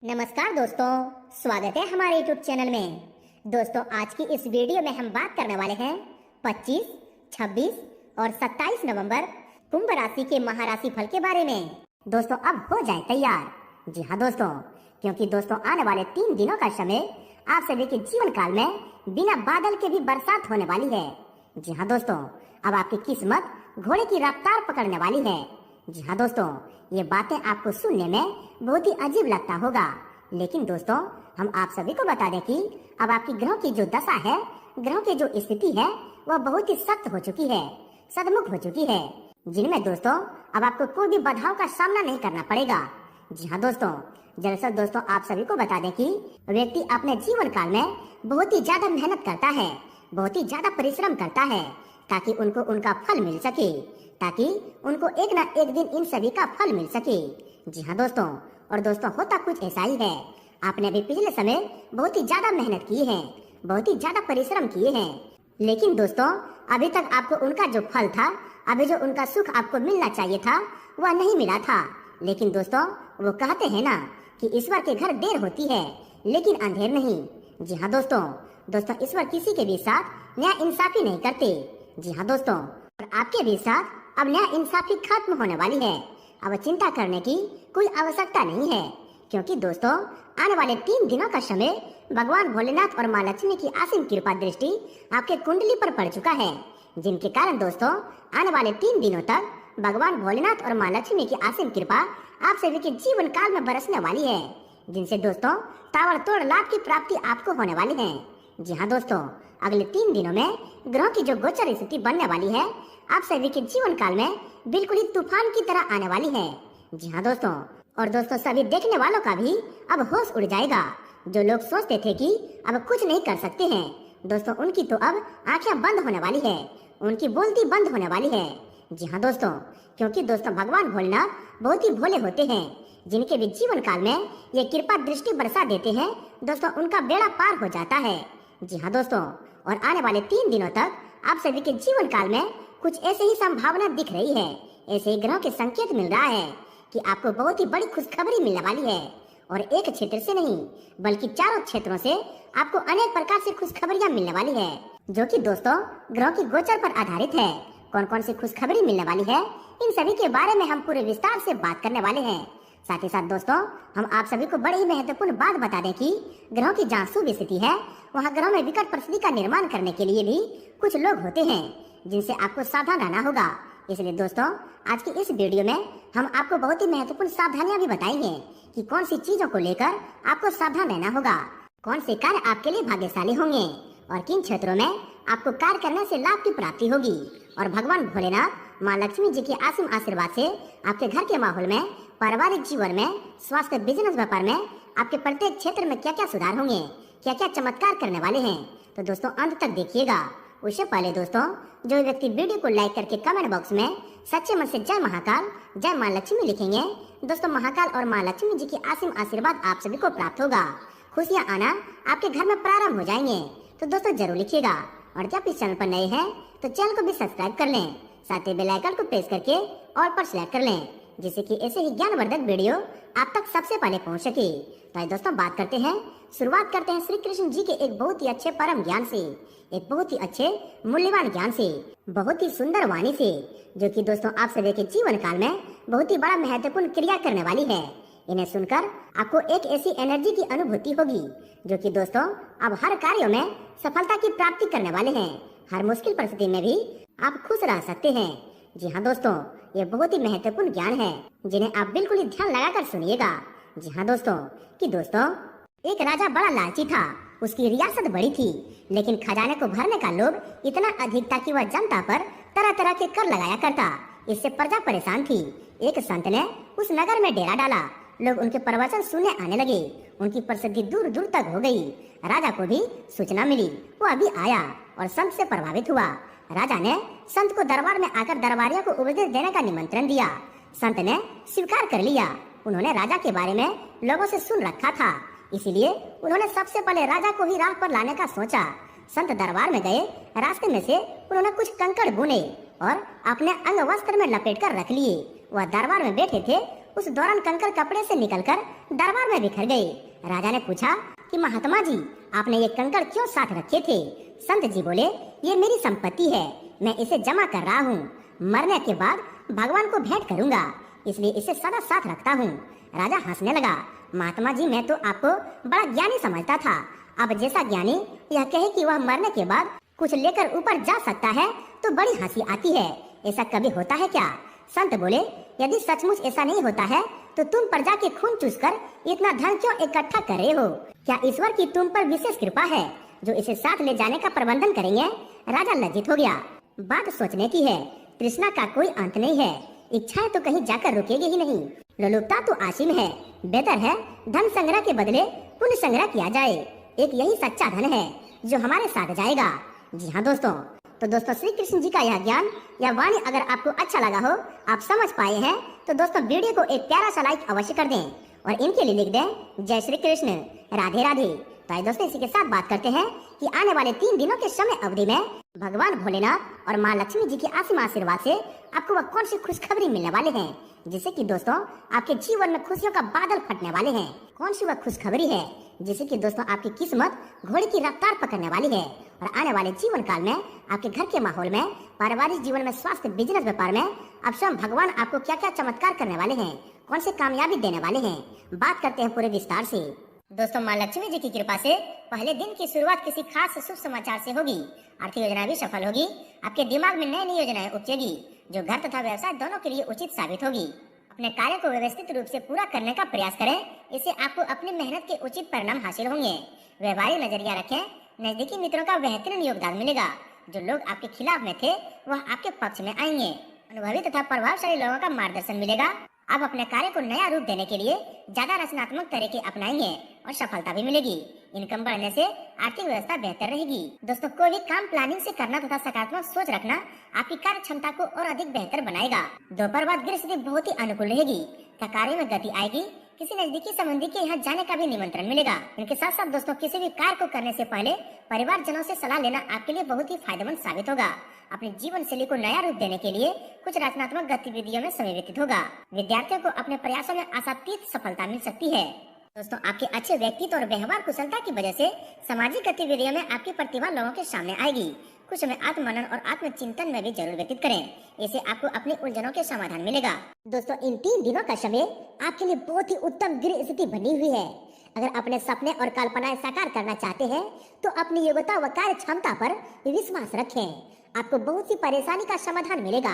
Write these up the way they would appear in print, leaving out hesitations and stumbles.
नमस्कार दोस्तों, स्वागत है हमारे यूट्यूब चैनल में। दोस्तों, आज की इस वीडियो में हम बात करने वाले हैं 25, 26 और 27 नवंबर कुंभ राशि के महाराशि फल के बारे में। दोस्तों, अब हो जाए तैयार। जी हाँ दोस्तों, क्योंकि दोस्तों आने वाले 3 दिनों का समय आप सभी के जीवन काल में बिना बादल के भी बरसात होने वाली है। जी हाँ दोस्तों, अब आपकी किस्मत घोड़े की रफ्तार पकड़ने वाली है। जी हाँ दोस्तों, ये बातें आपको सुनने में बहुत ही अजीब लगता होगा, लेकिन दोस्तों हम आप सभी को बता दें कि अब आपकी ग्रहों की जो दशा है, ग्रहों की जो स्थिति है, वह बहुत ही सख्त हो चुकी है, सदमुख हो चुकी है, जिनमें दोस्तों अब आपको कोई भी बाधाओं का सामना नहीं करना पड़ेगा। जी हाँ दोस्तों, दरअसल दोस्तों आप सभी को बता दें कि व्यक्ति अपने जीवन काल में बहुत ही ज्यादा मेहनत करता है, बहुत ही ज्यादा परिश्रम करता है, ताकि उनको उनका फल मिल सके, ताकि उनको एक ना एक दिन इन सभी का फल मिल सके। जी हाँ दोस्तों, और दोस्तों होता कुछ ऐसा ही है। आपने भी पिछले समय बहुत ही ज्यादा मेहनत की है, बहुत ही ज्यादा परिश्रम किए हैं, लेकिन दोस्तों अभी तक आपको उनका जो फल था, अभी जो उनका सुख आपको मिलना चाहिए था, वह नहीं मिला था। लेकिन दोस्तों वो कहते हैं ना कि ईश्वर के घर देर होती है लेकिन अंधेर नहीं। जी हाँ दोस्तों, ईश्वर किसी के भी साथ न्याय इंसाफी नहीं करते। जी हाँ दोस्तों, और आपके भी साथ अब न्याय इंसाफी खत्म होने वाली है। अब चिंता करने की कोई आवश्यकता नहीं है, क्योंकि दोस्तों आने वाले 3 दिनों का समय भगवान भोलेनाथ और माँ लक्ष्मी की असीम कृपा दृष्टि आपके कुंडली पर पड़ चुका है, जिनके कारण दोस्तों आने वाले 3 दिनों तक भगवान भोलेनाथ और माँ लक्ष्मी की असीम कृपा आप सभी के जीवन काल में बरसने वाली है, जिनसे दोस्तों ताबड़तोड़ लाभ की प्राप्ति आपको होने वाली है। जी हाँ दोस्तों, अगले 3 दिनों में ग्रहों की जो गोचर स्थिति बनने वाली है, आप सभी के जीवन काल में बिल्कुल ही तूफान की तरह आने वाली है। जी हाँ दोस्तों, और दोस्तों सभी देखने वालों का भी अब होश उड़ जाएगा। जो लोग सोचते थे कि अब कुछ नहीं कर सकते हैं, दोस्तों उनकी तो अब आंखें बंद होने वाली है, उनकी बोलती बंद होने वाली है। जी हाँ दोस्तों, क्योंकि दोस्तों भगवान भोलेनाथ बहुत ही भोले होते हैं, जिनके भी जीवन काल में ये कृपा दृष्टि बरसा देते हैं, दोस्तों उनका बेड़ा पार हो जाता है। जी हाँ दोस्तों, और आने वाले 3 दिनों तक आप सभी के जीवन काल में कुछ ऐसे ही संभावना दिख रही है, ऐसे ही ग्रहों के संकेत मिल रहा है कि आपको बहुत ही बड़ी खुशखबरी मिलने वाली है। और एक क्षेत्र से नहीं बल्कि चारों क्षेत्रों से आपको अनेक प्रकार से खुशखबरियां मिलने वाली है, जो कि दोस्तों ग्रहों की गोचर पर आधारित है। कौन कौन सी खुशखबरी मिलने वाली है, इन सभी के बारे में हम पूरे विस्तार से बात करने वाले हैं। साथ ही साथ दोस्तों हम आप सभी को बड़ी ही महत्वपूर्ण बात बता दें कि ग्रहों की जहाँ शुभ स्थिति है, वहाँ ग्रहों में विकट परिस्थिति का निर्माण करने के लिए भी कुछ लोग होते हैं, जिनसे आपको सावधान रहना होगा। इसलिए दोस्तों आज की इस वीडियो में हम आपको बहुत ही महत्वपूर्ण सावधानियां भी बताएंगे कि कौन सी चीजों को लेकर आपको सावधान रहना होगा, कौन से कार्य आपके लिए भाग्यशाली होंगे और किन क्षेत्रों में आपको कार्य करने से लाभ की प्राप्ति होगी। और भगवान भोलेनाथ माँ लक्ष्मी जी के असीम आशीर्वाद से आपके घर के माहौल में, पारिवारिक जीवन में, स्वास्थ्य, बिजनेस, व्यापार में आपके प्रत्येक क्षेत्र में क्या क्या सुधार होंगे, क्या क्या चमत्कार करने वाले हैं। तो दोस्तों अंत तक देखिएगा। उससे पहले दोस्तों जो व्यक्ति वीडियो को लाइक करके कमेंट बॉक्स में सच्चे मन से जय महाकाल, जय माँ लक्ष्मी लिखेंगे, दोस्तों महाकाल और माँ लक्ष्मी जी की असीम आशीर्वाद आप सभी को प्राप्त होगा, खुशियाँ आना आपके घर में प्रारंभ हो जाएंगे। तो दोस्तों जरूर लिखिएगा, और जब इस चैनल पर नए हैं तो चैनल को भी सब्सक्राइब कर लें, साथ ही बेल आइकन को प्रेस करके ऑल पर सिलेक्ट कर लें, जिससे कि ऐसे ही ज्ञानवर्धक वीडियो आप तक सबसे पहले पहुंच सके। तो दोस्तों बात करते हैं, शुरुआत करते हैं श्री कृष्ण जी के एक बहुत ही अच्छे परम ज्ञान से, एक बहुत ही अच्छे मूल्यवान ज्ञान से, बहुत ही सुंदर वाणी से, जो कि दोस्तों आप सभी के जीवन काल में बहुत ही बड़ा महत्वपूर्ण क्रिया करने वाली है। इन्हें सुनकर आपको एक ऐसी एनर्जी की अनुभूति होगी, जो कि दोस्तों अब हर कार्यों में सफलता की प्राप्ति करने वाले हैं। हर मुश्किल परिस्थिति में भी आप खुश रह सकते हैं। जी हाँ दोस्तों, ये बहुत ही महत्वपूर्ण ज्ञान है, जिन्हें आप बिल्कुल ही ध्यान लगाकर सुनिएगा। जी हाँ दोस्तों, कि दोस्तों एक राजा बड़ा लालची था, उसकी रियासत बड़ी थी, लेकिन खजाने को भरने का लोभ इतना अधिक था कि वह जनता पर तरह तरह के कर लगाया करता। इससे प्रजा परेशान थी। एक संत ने उस नगर में डेरा डाला, लोग उनके प्रवचन सुनने आने लगे, उनकी प्रसिद्धि दूर दूर तक हो गई। राजा को भी सूचना मिली, वो अभी आया और संत से प्रभावित हुआ। राजा ने संत को दरबार में आकर दरबारियों को उपदेश देने का निमंत्रण दिया। संत ने स्वीकार कर लिया। उन्होंने राजा के बारे में लोगों से सुन रखा था, इसीलिए उन्होंने सबसे पहले राजा को ही राह पर लाने का सोचा। संत दरबार में गए, रास्ते में से उन्होंने कुछ कंकड़ बुने और अपने अंग वस्त्र में लपेट कर रख लिए। वह दरबार में बैठे थे, उस दौरान कंकड़ कपड़े से निकलकर दरबार में बिखर गए। राजा ने पूछा कि महात्मा जी, आपने ये कंकड़ क्यों साथ रखे थे? संत जी बोले, ये मेरी संपत्ति है, मैं इसे जमा कर रहा हूँ। मरने के बाद भगवान को भेंट करूंगा, इसलिए इसे सदा साथ रखता हूँ। राजा हंसने लगा। महात्मा जी, मैं तो आपको बड़ा ज्ञानी समझता था। अब जैसा ज्ञानी यह कहे कि वह मरने के बाद कुछ लेकर ऊपर जा सकता है तो बड़ी हंसी आती है। ऐसा कभी होता है क्या? संत बोले, यदि सचमुच ऐसा नहीं होता है तो तुम प्रजा के खून चूसकर इतना धन क्यों इकट्ठा कर रहे हो? क्या ईश्वर की तुम पर विशेष कृपा है जो इसे साथ ले जाने का प्रबंधन करेंगे? राजा लज्जित हो गया। बात सोचने की है, तृष्णा का कोई अंत नहीं है, इच्छाएं तो कहीं जाकर रुकेगी ही नहीं। लोलुपता तो आसिम है। बेहतर है धन संग्रह के बदले पुण्य संग्रह किया जाए। एक यही सच्चा धन है जो हमारे साथ जाएगा। जी हाँ दोस्तों, तो दोस्तों श्री कृष्ण जी का यह ज्ञान या वाणी अगर आपको अच्छा लगा हो, आप समझ पाए हैं, तो दोस्तों वीडियो को एक प्यारा सा लाइक अवश्य कर दें और इनके लिए लिख दें जय श्री कृष्ण, राधे राधे। तो आइए दोस्तों इसी के साथ बात करते हैं कि आने वाले 3 दिनों के समय अवधि में भगवान भोलेनाथ और माँ लक्ष्मी जी के असीम आशीर्वाद से आपको वह कौन सी खुशखबरी मिलने वाले हैं, जिससे कि दोस्तों आपके जीवन में खुशियों का बादल फटने वाले हैं। कौन सी वह खुशखबरी है जिससे कि दोस्तों आपकी किस्मत घोड़े की रफ्तार पकड़ने वाली है और आने वाले जीवन काल में आपके घर के माहौल में, पारिवारिक जीवन में, स्वास्थ्य, बिजनेस, व्यापार में अब स्वयं भगवान आपको क्या क्या चमत्कार करने वाले हैं, कौन से कामयाबी देने वाले हैं, बात करते हैं पूरे विस्तार से। दोस्तों माँ लक्ष्मी जी की कृपा से पहले दिन की शुरुआत किसी खास शुभ समाचार से होगी। आर्थिक योजना भी सफल होगी। आपके दिमाग में नई नई योजनाएं उपजेगी जो घर तथा व्यवसाय दोनों के लिए उचित साबित होगी। अपने कार्य को व्यवस्थित रूप से पूरा करने का प्रयास करें, इससे आपको अपनी मेहनत के उचित परिणाम हासिल होंगे। व्यवहारिक नजरिया रखें, नजदीकी मित्रों का बेहतरीन योगदान मिलेगा। जो लोग आपके खिलाफ में थे वह आपके पक्ष में आएंगे। अनुभवी तथा प्रभावशाली लोगों का मार्गदर्शन मिलेगा। आप अपने कार्य को नया रूप देने के लिए ज्यादा रचनात्मक तरीके अपनाएंगे और सफलता भी मिलेगी। इनकम बढ़ने से आर्थिक व्यवस्था बेहतर रहेगी। दोस्तों कोई भी काम प्लानिंग से करना तथा सकारात्मक सोच रखना आपकी कार्य क्षमता को और अधिक बेहतर बनाएगा। दोपहर बाद गृह स्थिति बहुत ही अनुकूल रहेगी। कार्य में गति आएगी। किसी नजदीकी संबंधी के यहाँ जाने का भी निमंत्रण मिलेगा। इनके साथ साथ दोस्तों किसी भी कार्य को करने से पहले परिवार जनों से सलाह लेना आपके लिए बहुत ही फायदेमंद साबित होगा। अपनी जीवन शैली को नया रूप देने के लिए कुछ रचनात्मक गतिविधियों में समय व्यतीत होगा। विद्यार्थियों को अपने प्रयासों में आशातीत सफलता मिल सकती है। दोस्तों आपके अच्छे व्यक्तित्व और व्यवहार कुशलता की वजह से सामाजिक गतिविधियों में आपकी प्रतिभा लोगों के सामने आएगी। कुछ समय आत्ममनन और आत्मचिंतन में भी जरूर व्यतीत करें, इससे आपको अपनी उलझनों के समाधान मिलेगा। दोस्तों इन 3 दिनों का समय आपके लिए बहुत ही उत्तम गृह स्थिति बनी हुई है। अगर अपने सपने और कल्पनाएं साकार करना चाहते हैं तो अपनी योग्यता व कार्य क्षमता पर विश्वास रखें। आपको बहुत सी परेशानी का समाधान मिलेगा।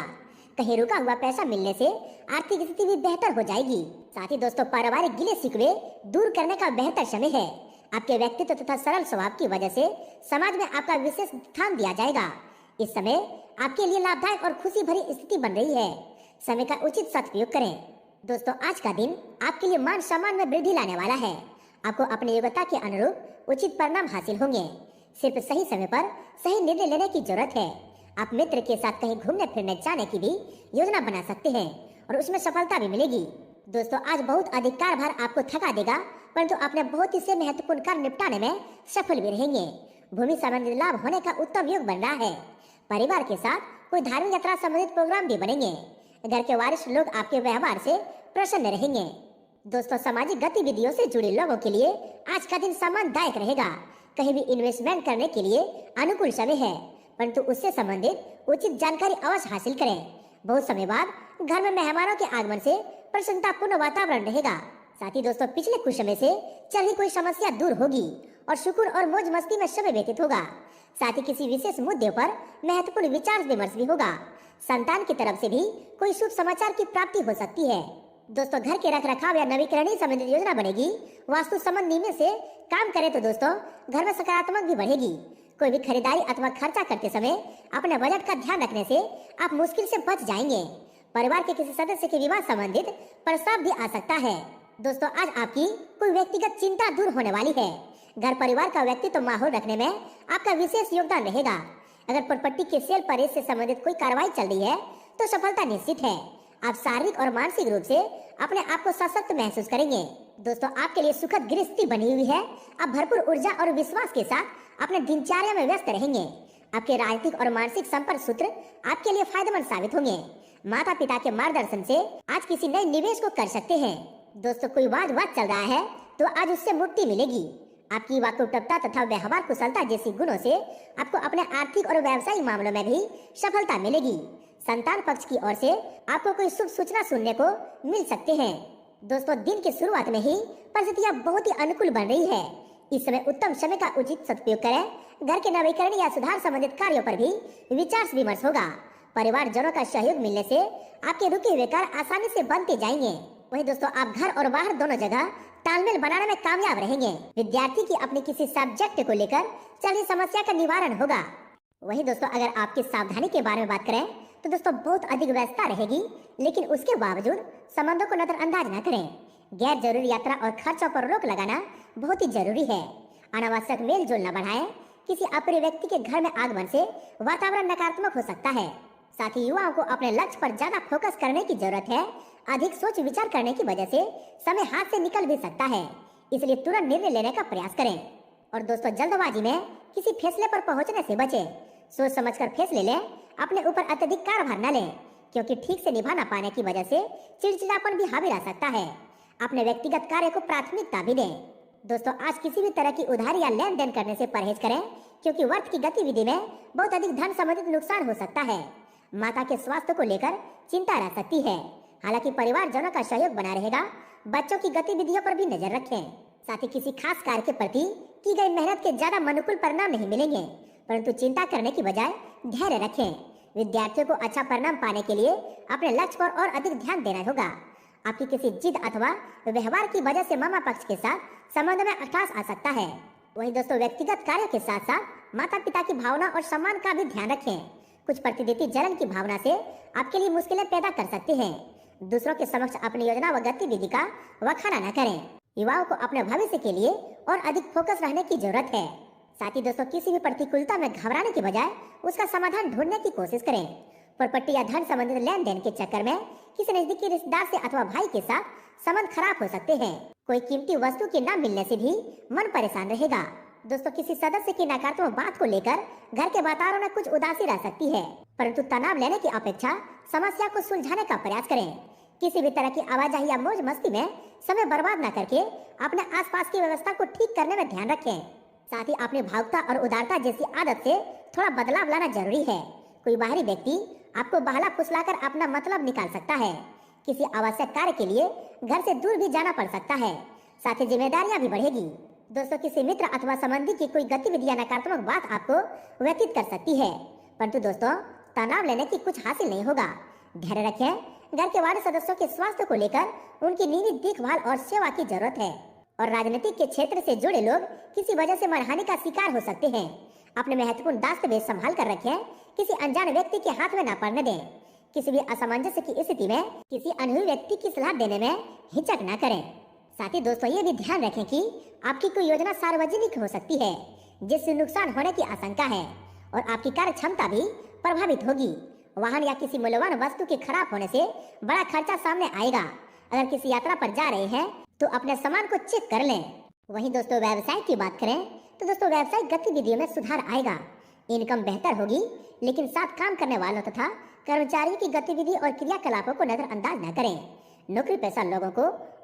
कहीं रुका हुआ पैसा मिलने से आर्थिक स्थिति भी बेहतर हो जाएगी। साथ ही दोस्तों पारिवारिक गिले शिकवे दूर करने का बेहतर समय है। आपके व्यक्तित्व तथा सरल स्वभाव की वजह से समाज में आपका विशेष स्थान दिया जाएगा। इस समय आपके लिए लाभदायक और खुशी भरी स्थिति बन रही है। समय का उचित सदुपयोग करें। दोस्तों आज का दिन आपके लिए मान सम्मान में वृद्धि लाने वाला है। आपको अपनी योग्यता के अनुरूप उचित परिणाम हासिल होंगे। सिर्फ सही समय पर सही निर्णय लेने की जरूरत है। आप मित्र के साथ कहीं घूमने फिरने जाने की भी योजना बना सकते हैं और उसमें सफलता भी मिलेगी। दोस्तों आज बहुत अधिक कार्यभार आपको थका देगा, परंतु अपने बहुत ही से महत्वपूर्ण कार्य निपटाने में सफल भी रहेंगे। भूमि संबंधित लाभ होने का उत्तम योग बन रहा है। परिवार के साथ कोई धार्मिक यात्रा संबंधित प्रोग्राम भी बनेंगे। घर के वरिष्ठ लोग आपके व्यवहार से प्रसन्न रहेंगे। दोस्तों सामाजिक गतिविधियों से जुड़े लोगों के लिए आज का दिन सम्मानदायक रहेगा। कहीं भी इन्वेस्टमेंट करने के लिए अनुकूल समय है, परंतु उससे संबंधित उचित जानकारी अवश्य हासिल करें। बहुत समय बाद घर में मेहमानों के आगमन से प्रसन्नतापूर्ण वातावरण रहेगा। साथ ही दोस्तों पिछले कुछ समय से चल रही कोई समस्या दूर होगी और सुकून और मौज मस्ती में समय व्यतीत होगा। साथ ही किसी विशेष मुद्दे पर महत्वपूर्ण विचार विमर्श भी होगा। संतान की तरफ से भी कोई शुभ समाचार की प्राप्ति हो सकती है। दोस्तों घर के रख रखाव या नवीकरण संबंधित योजना बनेगी। वास्तु संबंध नियम से काम करें तो दोस्तों घर में सकारात्मक भी बढ़ेगी। कोई भी खरीदारी अथवा खर्चा करते समय अपने बजट का ध्यान रखने से आप मुश्किल से बच जाएंगे। परिवार के किसी सदस्य के विवाह संबंधित प्रस्ताव भी आ सकता है। दोस्तों आज आपकी कोई व्यक्तिगत चिंता दूर होने वाली है। घर परिवार का व्यक्तित्व माहौल रखने में आपका विशेष योगदान रहेगा। अगर प्रॉपर्टी के सेल परहेज से संबंधित कोई कार्रवाई चल रही है तो सफलता निश्चित है। आप शारीरिक और मानसिक रूप से अपने आप को सशक्त महसूस करेंगे। दोस्तों आपके लिए सुखद गृहस्थी बनी हुई है। आप भरपूर ऊर्जा और विश्वास के साथ अपने दिनचर्या में व्यस्त रहेंगे। आपके राजनीतिक और मानसिक संपर्क सूत्र आपके लिए फायदेमंद साबित होंगे। माता पिता के मार्गदर्शन से आज किसी नए निवेश को कर सकते हैं। दोस्तों कोई वाद चल रहा है तो आज उससे मुक्ति मिलेगी। आपकी वाकुटता तथा व्यवहार कुशलता जैसी गुणों से आपको अपने आर्थिक और व्यावसायिक मामलों में भी सफलता मिलेगी। संतान पक्ष की ओर से आपको कोई शुभ सूचना सुनने को मिल सकते हैं। दोस्तों दिन की शुरुआत में ही परिस्थितियां बहुत ही अनुकूल बन रही है। इस समय उत्तम समय का उचित सदुपयोग करें। घर के नवीकरण या सुधार संबंधित कार्यों पर भी विचार विमर्श होगा। परिवार जनों का सहयोग मिलने से आपके रुके हुए कार्य आसानी से बनते जाएंगे। वहीं दोस्तों आप घर और बाहर दोनों जगह तालमेल बनाने में कामयाब रहेंगे। विद्यार्थी की अपने किसी सब्जेक्ट को लेकर चल रही समस्या का निवारण होगा। वहीं दोस्तों अगर आपकी सावधानी के बारे में बात करें तो दोस्तों बहुत अधिक व्यस्तता रहेगी, लेकिन उसके बावजूद संबंधों को नजरअंदाज न करें। गैर जरूरी यात्रा और खर्चों पर रोक लगाना बहुत ही जरूरी है। अनावश्यक मेल जोल न बढ़ाएं। किसी अप्रिय व्यक्ति के घर में आगमन से वातावरण नकारात्मक हो सकता है। साथ ही युवाओं को अपने लक्ष्य पर ज्यादा फोकस करने की जरूरत है। अधिक सोच विचार करने की वजह से समय हाथ से निकल भी सकता है, इसलिए तुरंत निर्णय लेने का प्रयास करें। और दोस्तों जल्दबाजी में किसी फैसले पर पहुंचने से बचें। सोच समझकर फैसले लें। अपने ऊपर अत्यधिक कार्यभार न लें, क्योंकि ठीक से निभा न पाने की वजह से चिड़चिड़ापन भी हावी रह सकता है। अपने व्यक्तिगत कार्य को प्राथमिकता भी दें। दोस्तों आज किसी भी तरह की उधारी या लेन देन करने से परहेज करें, क्योंकि वर्त की गतिविधि में बहुत अधिक धन संबंधित नुकसान हो सकता है। माता के स्वास्थ्य को लेकर चिंता रह सकती है, हालांकि परिवार जनों का सहयोग बना रहेगा। बच्चों की गतिविधियों पर भी नजर रखें। साथ ही किसी खास कार्य के प्रति की गई मेहनत के ज्यादा अनुकूल परिणाम नहीं मिलेंगे, परंतु चिंता करने की बजाय धैर्य रखें। विद्यार्थियों को अच्छा परिणाम पाने के लिए अपने लक्ष्य पर और अधिक ध्यान देना होगा। आपकी किसी जिद अथवा व्यवहार की वजह से मामा पक्ष के साथ संबंध में खटास आ सकता है। वहीं दोस्तों व्यक्तिगत कार्य के साथ साथ माता पिता की भावना और सम्मान का भी ध्यान रखें। कुछ प्रतिनिधि जलन की भावना से आपके लिए मुश्किलें पैदा कर सकते हैं। दूसरों के समक्ष अपनी योजना व गतिविधि का वखाना न करें। युवाओं को अपने भविष्य के लिए और अधिक फोकस रहने की जरूरत है। साथ ही दोस्तों किसी भी प्रतिकूलता में घबराने की बजाय उसका समाधान ढूंढने की कोशिश करें। प्रॉपर्टी या धन संबंधित लेन देन के चक्कर में किसी नजदीकी रिश्तेदार से अथवा भाई के साथ संबंध खराब हो सकते हैं। कोई कीमती वस्तु के न मिलने से भी मन परेशान रहेगा। दोस्तों किसी सदस्य की नकारात्मक बात को लेकर घर के वातावरण में कुछ उदासी रह सकती है, परंतु तनाव लेने की अपेक्षा समस्या को सुलझाने का प्रयास करें। किसी भी तरह की आवाजाही या मौज मस्ती में समय बर्बाद न करके अपने आसपास की व्यवस्था को ठीक करने में ध्यान रखें। साथ ही अपनी भावुकता और उदारता जैसी आदत से थोड़ा बदलाव लाना जरूरी है। कोई बाहरी व्यक्ति आपको बहला फुसलाकर अपना मतलब निकाल सकता है। किसी आवश्यक कार्य के लिए घर से दूर भी जाना पड़ सकता है। साथ ही जिम्मेदारियां भी बढ़ेगी। दोस्तों किसी मित्र अथवा संबंधी की कोई गतिविधि या नकारात्मक बात आपको व्यतीत कर सकती है, परंतु दोस्तों तनाव लेने की कुछ हासिल नहीं होगा। धैर्य रखें। घर के वार्ड सदस्यों के स्वास्थ्य को लेकर उनकी नियमित देखभाल और सेवा की जरूरत है। और राजनीतिक के क्षेत्र से जुड़े लोग किसी वजह से मानहानि का शिकार हो सकते हैं। अपने महत्वपूर्ण दस्तावेज संभाल कर रखें। किसी अनजान व्यक्ति के हाथ में न पड़ने दें। किसी भी असमंजस की स्थिति में किसी अनजान व्यक्ति की सलाह देने में हिचक न करें। साथ ही दोस्तों ये भी ध्यान रखें कि आपकी कोई योजना सार्वजनिक हो सकती है, जिससे नुकसान होने की आशंका है और आपकी कार्य क्षमता भी प्रभावित होगी। वाहन या किसी मूल्यवान वस्तु के खराब होने से बड़ा खर्चा सामने आएगा। अगर किसी यात्रा पर जा रहे हैं तो अपने सामान को चेक कर लें। वहीं दोस्तों व्यवसाय की बात करें तो दोस्तों व्यावसायिक गतिविधियों में सुधार आएगा। इनकम बेहतर होगी, लेकिन साथ काम करने वालों तथा कर्मचारियों की गतिविधि और क्रियाकलापों को नजरअंदाज न करें। नौकरी पेशा लोगों को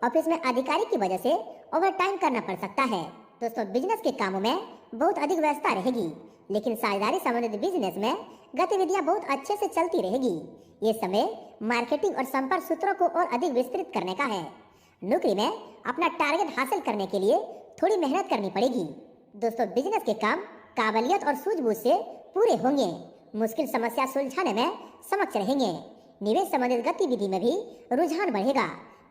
ऑफिस में अधिकारी की वजह से ओवर टाइम करना पड़ सकता है। दोस्तों बिजनेस के कामों में बहुत अधिक व्यस्तता रहेगी, लेकिन साझेदारी संबंधित बिजनेस में गतिविधियां बहुत अच्छे से चलती रहेगी। ये समय मार्केटिंग और संपर्क सूत्रों को और अधिक विस्तृत करने का है। नौकरी में अपना टारगेट हासिल करने के लिए थोड़ी मेहनत करनी पड़ेगी। दोस्तों बिजनेस के काम काबिलियत और सूझबूझ से पूरे होंगे। मुश्किल समस्या सुलझाने में समक्ष रहेंगे। निवेश संबंधित गतिविधि में भी रुझान बढ़ेगा।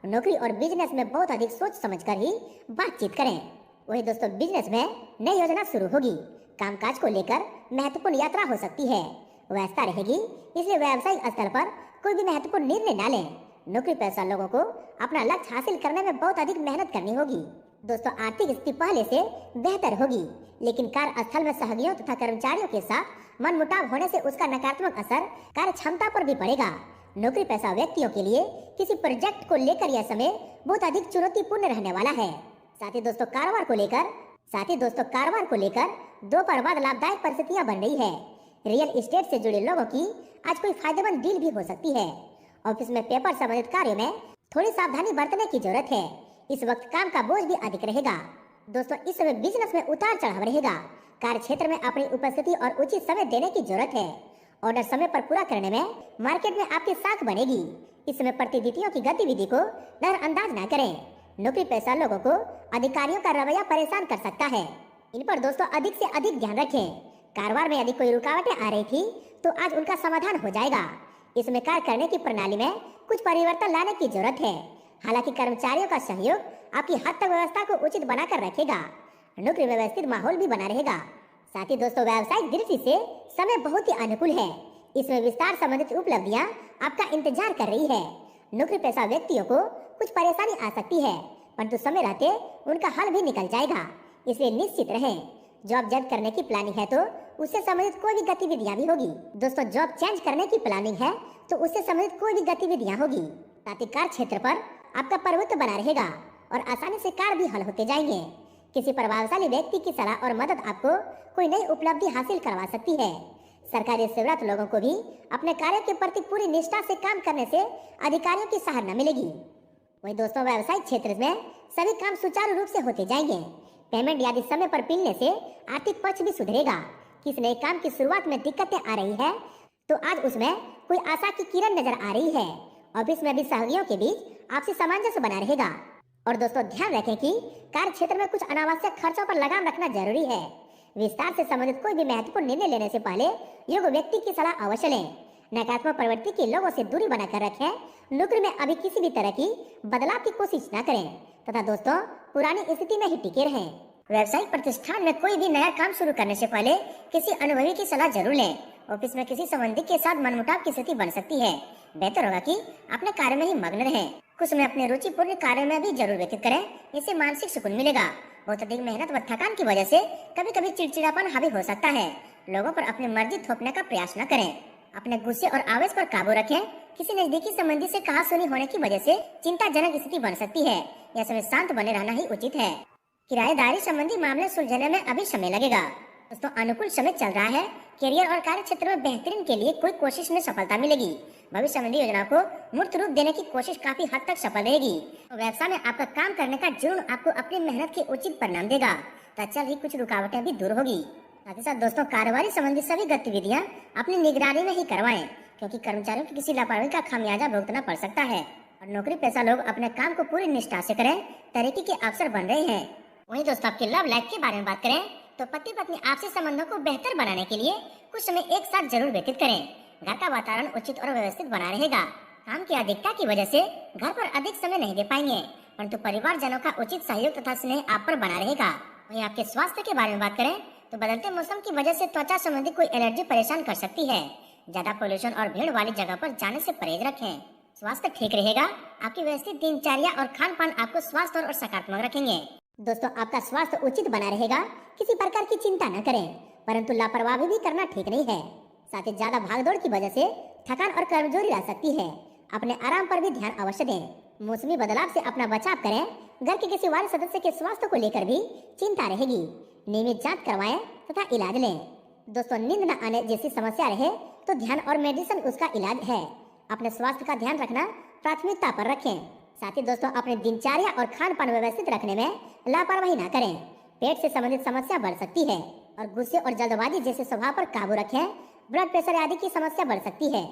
नौकरी और बिजनेस में बहुत अधिक सोच समझकर ही बातचीत करें। वही दोस्तों बिजनेस में नई योजना शुरू होगी। कामकाज को लेकर महत्वपूर्ण यात्रा हो सकती है, व्यस्तता रहेगी, इसलिए व्यावसायिक स्तर पर कोई भी महत्वपूर्ण निर्णय न लें। नौकरी पेशा लोगों को अपना लक्ष्य हासिल करने में बहुत अधिक मेहनत करनी होगी। दोस्तों आर्थिक स्थिति पहले से बेहतर होगी, लेकिन कार्यस्थल में सहयोगियों तथा कर्मचारियों के साथ मनमुटाव होने से उसका नकारात्मक असर कार्य क्षमता पर भी पड़ेगा। नौकरी पेशा व्यक्तियों के लिए किसी प्रोजेक्ट को लेकर यह समय बहुत अधिक चुनौतीपूर्ण रहने वाला है। साथ ही दोस्तों कारोबार को लेकर दोपहर बाद लाभदायक परिस्थितियां बन रही है। रियल एस्टेट से जुड़े लोगों की आज कोई फायदेमंद डील भी हो सकती है। ऑफिस में पेपर संबंधित कार्यों में थोड़ी सावधानी बरतने की जरूरत है। इस वक्त काम का बोझ भी अधिक रहेगा। दोस्तों, इस समय बिजनेस में उतार चढ़ाव रहेगा। कार्य क्षेत्र में अपनी उपस्थिति और उचित समय देने की जरूरत है। ऑर्डर समय पर पूरा करने में मार्केट में आपकी साख बनेगी। इस समय प्रतिनिधियों की गतिविधि को नजरअंदाज न करें। नौकरी पेशा लोगों को अधिकारियों का रवैया परेशान कर सकता है। इन पर दोस्तों अधिक से अधिक ध्यान रखें। कारोबार में यदि कोई रुकावटें आ रही थी तो आज उनका समाधान हो जाएगा। इसमें कार्य करने की प्रणाली में कुछ परिवर्तन लाने की जरूरत है। हालांकि कर्मचारियों का सहयोग आपकी हद तक व्यवस्था को उचित बनाकर रखेगा। नौकरी में व्यवस्थित माहौल भी बना रहेगा। साथ ही दोस्तों, व्यावसायिक दृष्टि से समय बहुत ही अनुकूल है। इसमें विस्तार संबंधित उपलब्धियां आपका इंतजार कर रही है। नौकरी पेशा व्यक्तियों को कुछ परेशानी आ सकती है, परंतु समय रहते उनका हल भी निकल जाएगा। इसलिए निश्चित रहें। जॉब जब करने की प्लानिंग है तो उससे संबंधित कोई भी गतिविधियां भी होगी। दोस्तों, जॉब चेंज करने की प्लानिंग है तो उससे संबंधित कोई भी गतिविधियां होगी। साथ ही कार्य क्षेत्र पर आपका प्रभुत्व बना रहेगा और आसानी से कार्य भी हल होते जाएंगे। किसी प्रभावशाली व्यक्ति की सलाह और मदद आपको कोई नई उपलब्धि हासिल करवा सकती है। सरकारी सेवारत लोगों को भी अपने कार्य के प्रति पूरी निष्ठा से काम करने से अधिकारियों की सराहना मिलेगी। वही दोस्तों, व्यवसायिक क्षेत्र में सभी काम सुचारू रूप से होते जाएंगे। पेमेंट आदि समय पर मिलने से आर्थिक पक्ष भी सुधरेगा। किसी नए काम की शुरुआत में दिक्कतें आ रही है तो आज उसमें कोई आशा की किरण नजर आ रही है। ऑफिस में भी सहयोगियों के बीच आपसी सामंजस्य बना रहेगा। और दोस्तों, ध्यान रखें कि कार्य क्षेत्र में कुछ अनावश्यक खर्चों पर लगाम रखना जरूरी है। विस्तार से संबंधित कोई भी महत्वपूर्ण निर्णय लेने से पहले योग्य व्यक्ति की सलाह अवश्य लें। नकारात्मक प्रवृत्ति के लोगों से दूरी बनाकर रखें। नौकरी में अभी किसी भी तरह की बदलाव की कोशिश न करें तथा दोस्तों, पुरानी स्थिति में ही टिके रहें। व्यावसायिक प्रतिष्ठान में कोई भी नया काम शुरू करने से पहले किसी अनुभवी की सलाह जरूर लें। ऑफिस में किसी संबंधी के साथ मनमुटाव की स्थिति बन सकती है। बेहतर होगा कि अपने कार्य में ही मग्न रहें। कुछ समय अपने रुचिपूर्ण कार्य में भी जरूर व्यतीत करें। इससे मानसिक सुकून मिलेगा। बहुत अधिक मेहनत व थकान की वजह से कभी कभी चिड़चिड़ापन हावी हो सकता है। लोगों पर अपनी मर्जी थोपने का प्रयास न करें। अपने गुस्से और आवेश पर काबू रखें। किसी नजदीकी संबंधी से कहासुनी होने की वजह से चिंताजनक स्थिति बन सकती है। यह समय शांत बने रहना ही उचित है। किराएदारी संबंधी मामले सुलझने में अभी समय लगेगा। दोस्तों, अनुकूल समय चल रहा है। करियर और कार्य क्षेत्र में बेहतरीन के लिए कोई कोशिश में सफलता मिलेगी। भविष्य संबंधी योजना को मूर्त रूप देने की कोशिश काफी हद तक सफल रहेगी। व्यवसाय में आपका काम करने का जुनून आपको अपनी मेहनत के उचित परिणाम देगा। तत्काल ही कुछ रुकावटें भी दूर होगी। साथ ही साथ दोस्तों, कारोबारी संबंधी सभी गतिविधियां अपनी निगरानी में ही करवाएं, क्योंकि कर्मचारियों की किसी लापरवाही का खामियाजा भुगतना पड़ सकता है। और नौकरी पेशा लोग अपने काम को पूरी निष्ठा से करें। तरक्की के अवसर बन रहे हैं। वहीं दोस्तों, आपके लव लाइफ के बारे में बात करें तो पति पत्नी आपसी संबंधों को बेहतर बनाने के लिए कुछ समय एक साथ जरूर व्यतीत करें। घर का वातावरण उचित और व्यवस्थित बना रहेगा। काम की अधिकता की वजह से घर पर अधिक समय नहीं दे पाएंगे, परंतु परिवारजनों का उचित सहयोग तथा स्नेह आप पर बना रहेगा। वहीं आपके स्वास्थ्य के बारे में बात करें तो बदलते मौसम की वजह से त्वचा संबंधी कोई एलर्जी परेशान कर सकती है। ज्यादा पोल्यूशन और भीड़ वाली जगह पर जाने से परहेज रखें। स्वास्थ्य ठीक रहेगा। आपकी व्यवस्थित दिनचर्या और खान पान आपको स्वस्थ और सकारात्मक रखेंगे। दोस्तों, आपका स्वास्थ्य उचित बना रहेगा। किसी प्रकार की चिंता न करें, परंतु लापरवाही भी करना ठीक नहीं है। साथ ही ज्यादा भागदौड़ की वजह से थकान और कमजोरी आ सकती है। अपने आराम पर भी ध्यान अवश्य दें। मौसमी बदलाव से अपना बचाव करें। घर के किसी वाले सदस्य के स्वास्थ्य को लेकर भी चिंता रहेगी। नियमित जांच करवाएं तथा इलाज लें। दोस्तों, नींद न आने जैसी समस्या रहे तो ध्यान और मेडिसिन उसका इलाज है। अपने स्वास्थ्य का ध्यान रखना प्राथमिकता पर रखें। साथ ही दोस्तों, अपने दिनचर्या और खान पान व्यवस्थित रखने में लापरवाही न करें। पेट से संबंधित समस्या बढ़ सकती है और गुस्से और जल्दबाजी जैसे स्वभाव पर काबू रखें। ब्लड प्रेशर आदि की समस्या बढ़ सकती है।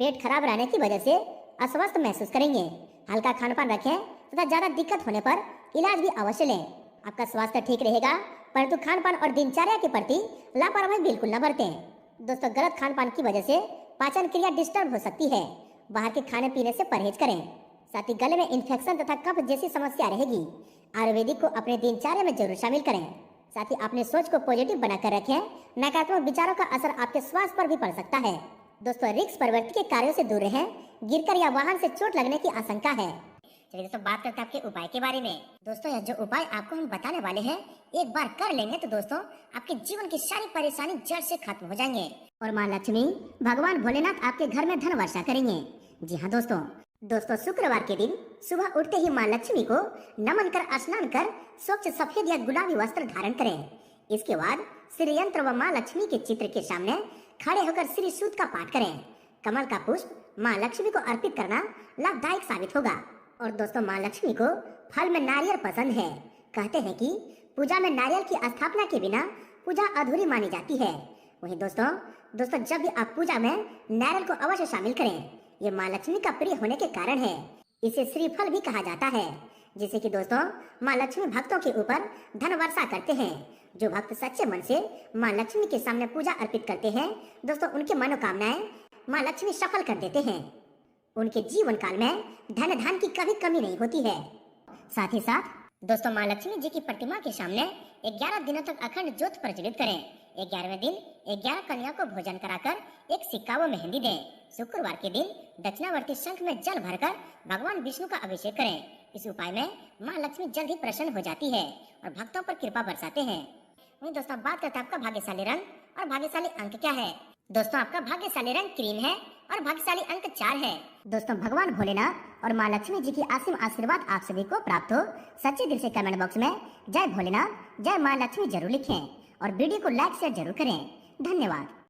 पेट खराब रहने की वजह से अस्वस्थ महसूस करेंगे। हल्का खान पान रखें तथा ज्यादा दिक्कत होने पर इलाज भी अवश्य लें। आपका स्वास्थ्य ठीक रहेगा, परंतु खान पान और दिनचर्या के प्रति लापरवाही बिल्कुल न बरतें। दोस्तों, गलत खान पान की वजह से पाचन क्रिया डिस्टर्ब हो सकती है। बाहर के खाने पीने से परहेज करें। साथ ही गले में इन्फेक्शन तथा कफ जैसी समस्या रहेगी। आयुर्वेदिक को अपने दिनचर्या में जरूर शामिल करें। साथ ही अपने सोच को पॉजिटिव बनाकर रखें। नकारात्मक विचारों का असर आपके स्वास्थ्य पर भी पड़ सकता है। दोस्तों, रिस्क प्रवृत्ति के कार्यों से दूर रहें। गिरकर या वाहन से चोट लगने की आशंका है। चलिए दोस्तों, बात करते हैं आपके उपाय के बारे में। दोस्तों, यह जो उपाय आपको हम बताने वाले हैं, एक बार कर लेंगे तो दोस्तों आपके जीवन की सारी परेशानी जड़ से खत्म हो जाएंगे और माँ लक्ष्मी भगवान भोलेनाथ आपके घर में धन वर्षा करेंगे। जी हाँ दोस्तों, शुक्रवार के दिन सुबह उठते ही माँ लक्ष्मी को नमन कर स्नान कर स्वच्छ सफेद या गुलाबी वस्त्र धारण करें। इसके बाद श्री यंत्र व माँ लक्ष्मी के चित्र के सामने खड़े होकर श्री सूक्त का पाठ करें। कमल का पुष्प माँ लक्ष्मी को अर्पित करना लाभदायक साबित होगा। और दोस्तों, माँ लक्ष्मी को फल में नारियल पसंद है। कहते हैं कि पूजा में नारियल की स्थापना के बिना पूजा अधूरी मानी जाती है। वहीं दोस्तों जब भी आप पूजा में नारियल को अवश्य शामिल करें। ये माँ लक्ष्मी का प्रिय होने के कारण है। इसे श्रीफल भी कहा जाता है, जिसे कि दोस्तों माँ लक्ष्मी भक्तों के ऊपर धन वर्षा करते हैं। जो भक्त सच्चे मन से माँ लक्ष्मी के सामने पूजा अर्पित करते हैं, दोस्तों उनकी मनोकामनाएं माँ लक्ष्मी सफल कर देते हैं। उनके जीवन काल में धन की कभी कमी नहीं होती है। साथ ही साथ दोस्तों, माँ लक्ष्मी जी की प्रतिमा के सामने 11 दिनों तक अखंड ज्योत प्रज्वलित करें। 11वें दिन 11 कन्या को भोजन कराकर एक सिक्का व मेहंदी दें। शुक्रवार के दिन दक्षिणावर्ती शंख में जल भरकर भगवान विष्णु का अभिषेक करें। इस उपाय में माँ लक्ष्मी जल्द ही प्रसन्न हो जाती है और भक्तों पर कृपा बरसाते हैं। वहीं दोस्तों, बात करते हैं आपका भाग्यशाली रंग और भाग्यशाली अंक क्या है। दोस्तों, आपका भाग्यशाली रंग क्रीम है और भाग्यशाली अंक 4 है। दोस्तों, भगवान भोलेनाथ और माँ लक्ष्मी जी की असीम आशीर्वाद आप सभी को प्राप्त हो। सच्चे दिल से कमेंट बॉक्स में जय भोलेनाथ, जय माँ लक्ष्मी जरूर लिखें और वीडियो को लाइक शेयर जरूर करें। धन्यवाद।